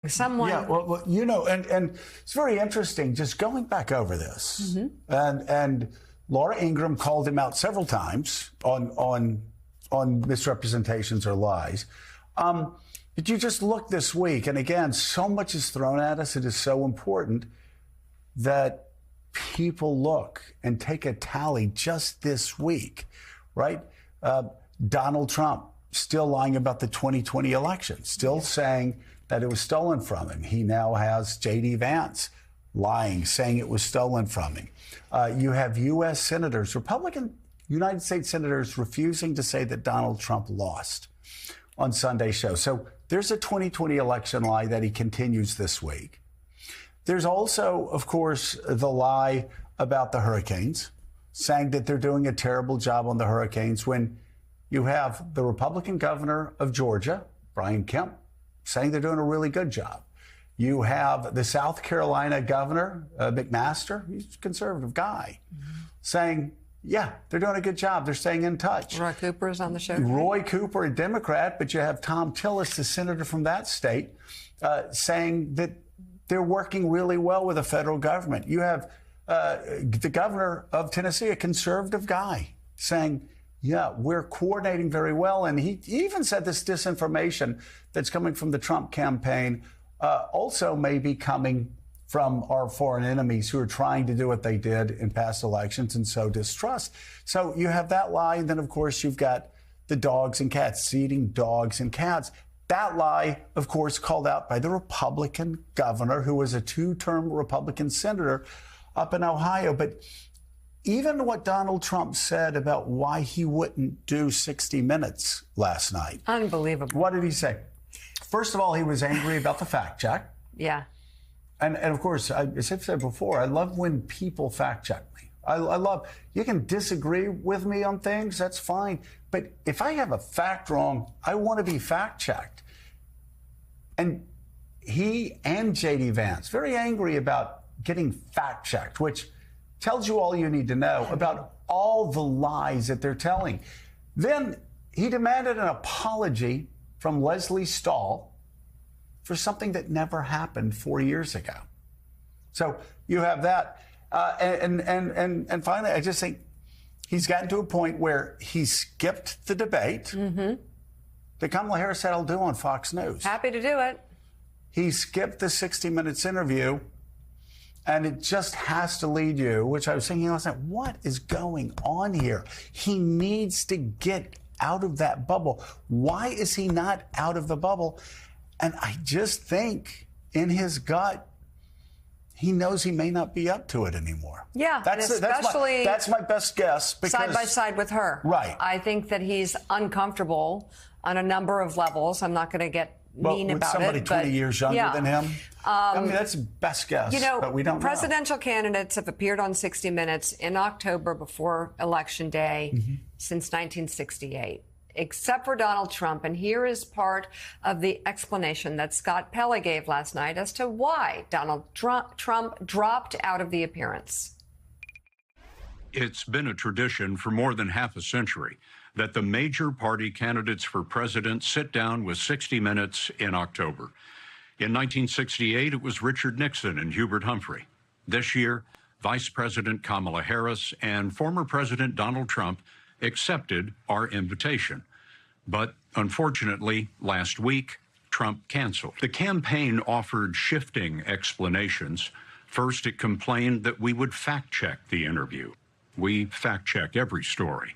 Someone. Yeah, well, you know, and it's very interesting just going back over this. And Laura Ingraham called him out several times on misrepresentations or lies. But you just look this week, and again, so much is thrown at us. It is so important that people look and take a tally just this week, right? Donald Trump still lying about the 2020 election, still saying that it was stolen from him. He now has J.D. Vance lying, saying it was stolen from him. You have U.S. senators, Republican United States senators, refusing to say that Donald Trump lost on Sunday's show. So there's a 2020 election lie that he continues this week. There's also, of course, the lie about the hurricanes, saying that they're doing a terrible job on the hurricanes when you have the Republican governor of Georgia, Brian Kemp, saying they're doing a really good job. You have the South Carolina governor, McMaster, he's a conservative guy, saying, yeah, they're doing a good job. They're staying in touch. Roy Cooper is on the show. Roy Cooper, a Democrat, but you have Tom Tillis, the senator from that state, saying that they're working really well with the federal government. You have the governor of Tennessee, a conservative guy, saying, yeah, we're coordinating very well. And he even said this disinformation that's coming from the Trump campaign also may be coming from our foreign enemies who are trying to do what they did in past elections and sow distrust. So you have that lie. And then, of course, you've got the dogs and cats, seeding dogs and cats. That lie, of course, called out by the Republican governor, who was a two-term Republican senator up in Ohio. But even what Donald Trump said about why he wouldn't do 60 Minutes last night. Unbelievable. What did he say? First of all, he was angry about the fact check. Yeah. And of course, as I've said before, I love when people fact check me. I love, you can disagree with me on things, that's fine. But if I have a fact wrong, I want to be fact checked. And he and J.D. Vance, very angry about getting fact checked, which tells you all you need to know about all the lies that they're telling. Then he demanded an apology from Leslie Stahl for something that never happened 4 years ago. So you have that. And finally, I just think he's gotten to a point where he skipped the debate that Kamala Harris said I'll do on Fox News. Happy to do it. He skipped the 60 Minutes interview, and it just has to lead you, which I was thinking last night, what is going on here? He needs to get out of that bubble. Why is he not out of the bubble? And I just think in his gut, he knows he may not be up to it anymore. Yeah, especially that's my best guess. Because, side by side with her. Right. I think that he's uncomfortable on a number of levels. I'm not going to get mean about it. Somebody 20 years younger than him. I mean, that's best guess, but we don't know. Presidential candidates have appeared on 60 Minutes in October before Election Day since 1968. Except for Donald Trump. And here is part of the explanation that Scott Pelley gave last night as to why Donald Trump dropped out of the appearance. It's been a tradition for more than half a century that the major party candidates for president sit down with 60 Minutes in October. In 1968, it was Richard Nixon and Hubert Humphrey. This year, Vice President Kamala Harris and former President Donald Trump accepted our invitation. But unfortunately, last week, Trump canceled. The campaign offered shifting explanations. First, it complained that we would fact-check the interview. We fact-check every story.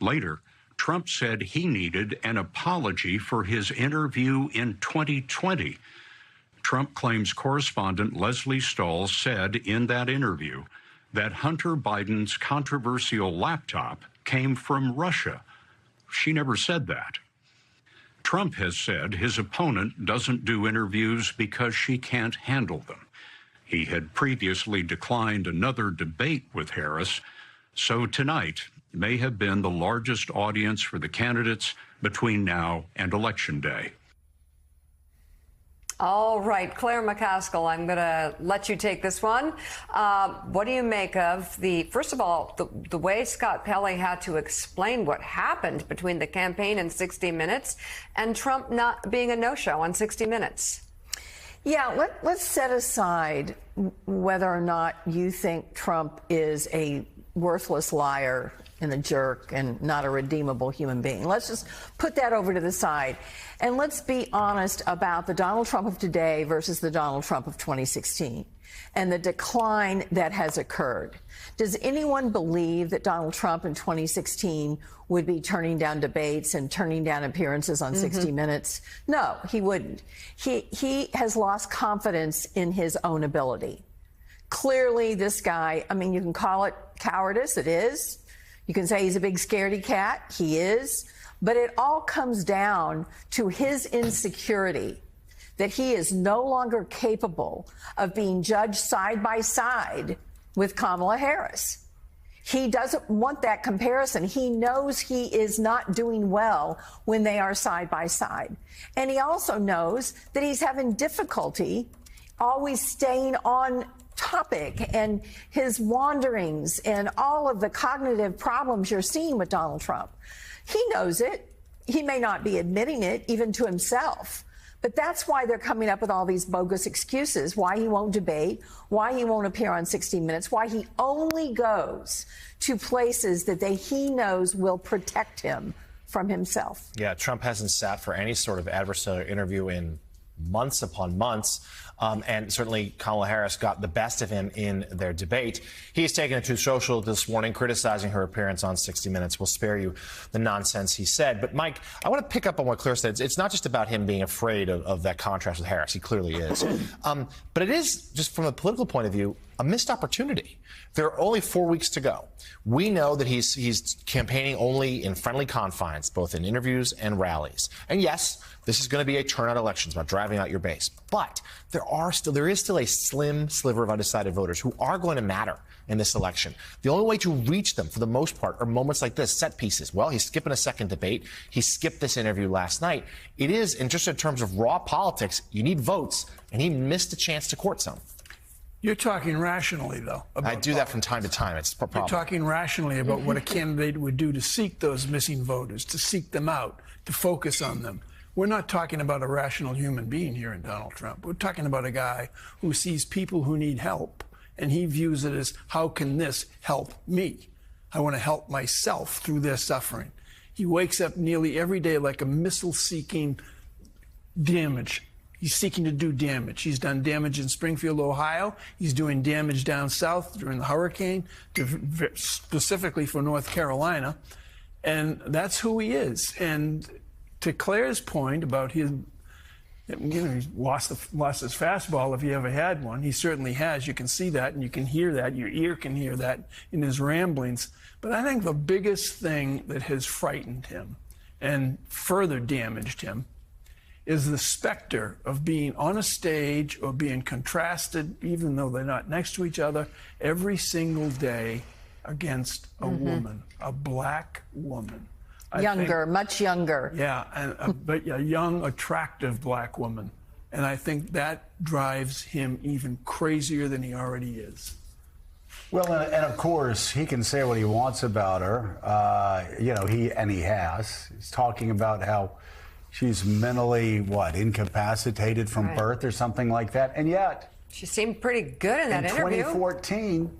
Later, Trump said he needed an apology for his interview in 2020. Trump claims correspondent Leslie Stahl said in that interview that Hunter Biden's controversial laptop came from Russia. She never said that. Trump has said his opponent doesn't do interviews because she can't handle them. He had previously declined another debate with Harris, so tonight may have been the largest audience for the candidates between now and Election Day. All right, Claire McCaskill, I'm going to let you take this one. What do you make of first of all, the way Scott Pelley had to explain what happened between the campaign and 60 Minutes and Trump not being a no-show on 60 Minutes? Yeah, let's set aside whether or not you think Trump is a worthless liar and a jerk and not a redeemable human being. Let's just put that over to the side. And let's be honest about the Donald Trump of today versus the Donald Trump of 2016 and the decline that has occurred. Does anyone believe that Donald Trump in 2016 would be turning down debates and turning down appearances on 60 Minutes? No, he wouldn't. He has lost confidence in his own ability. Clearly, this guy, I mean, you can call it cowardice. It is. You can say he's a big scaredy cat. He is. But it all comes down to his insecurity that he is no longer capable of being judged side by side with Kamala Harris. He doesn't want that comparison. He knows he is not doing well when they are side by side. And he also knows that he's having difficulty always staying on topic, and his wanderings and all of the cognitive problems you're seeing with Donald Trump. He knows it. He may not be admitting it even to himself. But that's why they're coming up with all these bogus excuses, why he won't debate, why he won't appear on 60 Minutes, why he only goes to places that he knows will protect him from himself. Yeah, Trump hasn't sat for any sort of adversarial interview in months upon months. And certainly Kamala Harris got the best of him in their debate. He's taken it to social this morning, criticizing her appearance on 60 Minutes. We'll spare you the nonsense he said. But, Mike, I want to pick up on what Claire said. It's not just about him being afraid of that contrast with Harris. He clearly is. But it is, just from a political point of view, a missed opportunity. There are only 4 weeks to go. We know that he's campaigning only in friendly confines, both in interviews and rallies. And yes, this is going to be a turnout election. It's about driving out your base. But there is still a slim sliver of undecided voters who are going to matter in this election. The only way to reach them, for the most part, are moments like this, set pieces. Well, he's skipping a second debate. He skipped this interview last night. It is, and just in terms of raw politics, you need votes, and he missed a chance to court some. You're talking rationally, though. I do that from time to time. It's a problem. You're talking rationally about what a candidate would do to seek those missing voters, to seek them out, to focus on them. We're not talking about a rational human being here in Donald Trump. We're talking about a guy who sees people who need help, and he views it as, how can this help me? I want to help myself through their suffering. He wakes up nearly every day like a missile-seeking damage. He's seeking to do damage. He's done damage in Springfield, Ohio. He's doing damage down south during the hurricane, specifically for North Carolina. And that's who he is. And to Claire's point about his, he's lost his fastball if he ever had one. He certainly has. You can see that and you can hear that. Your ear can hear that in his ramblings. But I think the biggest thing that has frightened him and further damaged him is the specter of being on a stage or being contrasted, even though they're not next to each other, every single day against a woman, a black woman. Much younger. Yeah, but a young, attractive black woman. And I think that drives him even crazier than he already is. Well, and of course, he can say what he wants about her. He has. He's talking about how she's mentally, incapacitated from birth or something like that. And yet, she seemed pretty good in that interview. In 2014,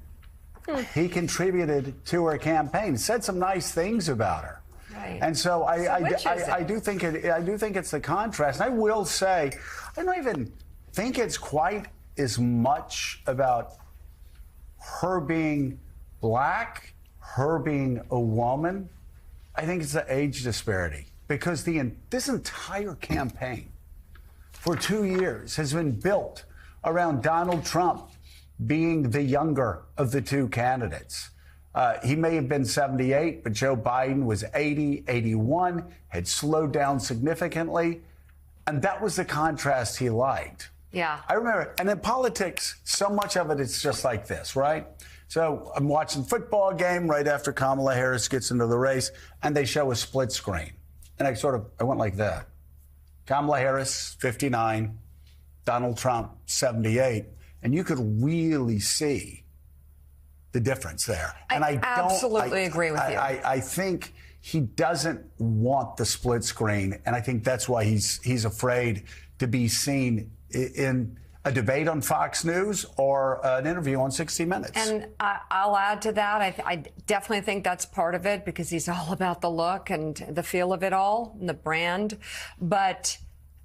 he contributed to her campaign, said some nice things about her. Right. And so I do think it's the contrast. And I will say, I don't even think it's quite as much about her being black, her being a woman. I think it's the age disparity. Because this entire campaign for 2 years has been built around Donald Trump being the younger of the two candidates. He may have been 78, but Joe Biden was 80, 81, had slowed down significantly. And that was the contrast he liked. Yeah. I remember. And in politics, so much of it is just like this, right? So I'm watching a football game right after Kamala Harris gets into the race, and they show a split screen. And I went like that. Kamala Harris, 59, Donald Trump, 78. And you could really see the difference there. And I absolutely agree with you. I think he doesn't want the split screen. And I think that's why he's afraid to be seen in a debate on Fox News or an interview on 60 Minutes. And I'll add to that. I definitely think that's part of it because he's all about the look and the feel of it all and the brand. But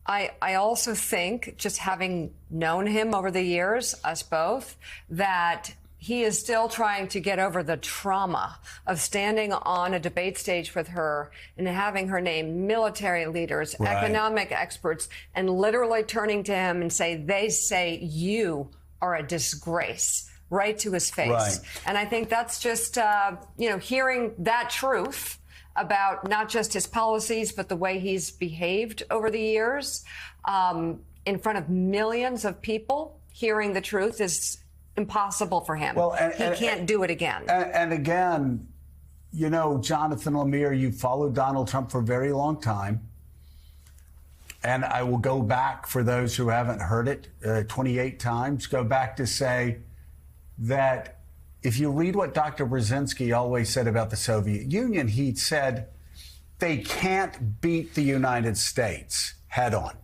I also think, just having known him over the years, us both, that he is still trying to get over the trauma of standing on a debate stage with her and having her name military leaders, economic experts, and literally turning to him and they say you are a disgrace, right to his face. Right. And I think that's just, hearing that truth about not just his policies, but the way he's behaved over the years in front of millions of people, hearing the truth is impossible for him. Well, he can't do it again. And again, Jonathan Lemire, you followed Donald Trump for a very long time. And I will go back, for those who haven't heard it, 28 times, go back to say that if you read what Dr. Brzezinski always said about the Soviet Union, he said they can't beat the United States head on.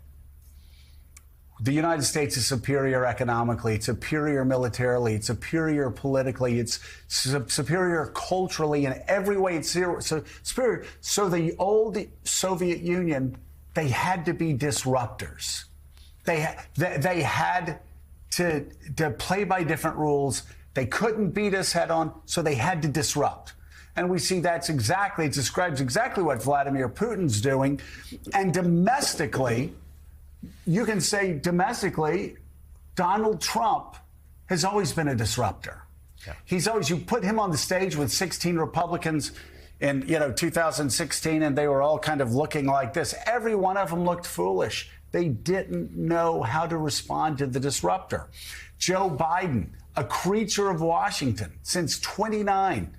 The United States is superior economically, it's superior militarily, it's superior politically, it's superior culturally, in every way it's superior. So the old Soviet Union, they had to be disruptors. They had to play by different rules. They couldn't beat us head on, so they had to disrupt. And we see it describes exactly what Vladimir Putin's doing. And domestically, you can say domestically, Donald Trump has always been a disruptor. Yeah. You put him on the stage with 16 Republicans in 2016, and they were all kind of looking like this. Every one of them looked foolish. They didn't know how to respond to the disruptor. Joe Biden, a creature of Washington since 29,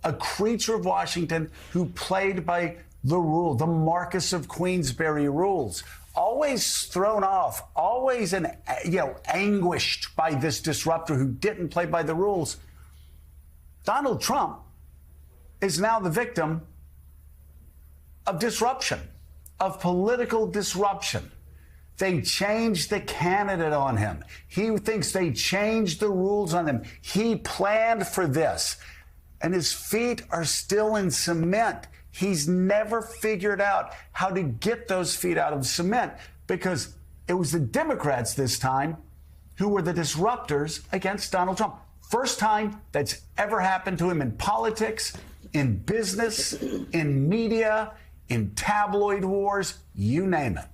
a creature of Washington who played by the the Marquess of Queensberry rules. Always thrown off, always anguished by this disruptor who didn't play by the rules. Donald Trump is now the victim of disruption, of political disruption. They changed the candidate on him. He thinks they changed the rules on him. He planned for this, and his feet are still in cement. He's never figured out how to get those feet out of cement, because it was the Democrats this time who were the disruptors against Donald Trump. First time that's ever happened to him in politics, in business, in media, in tabloid wars, you name it.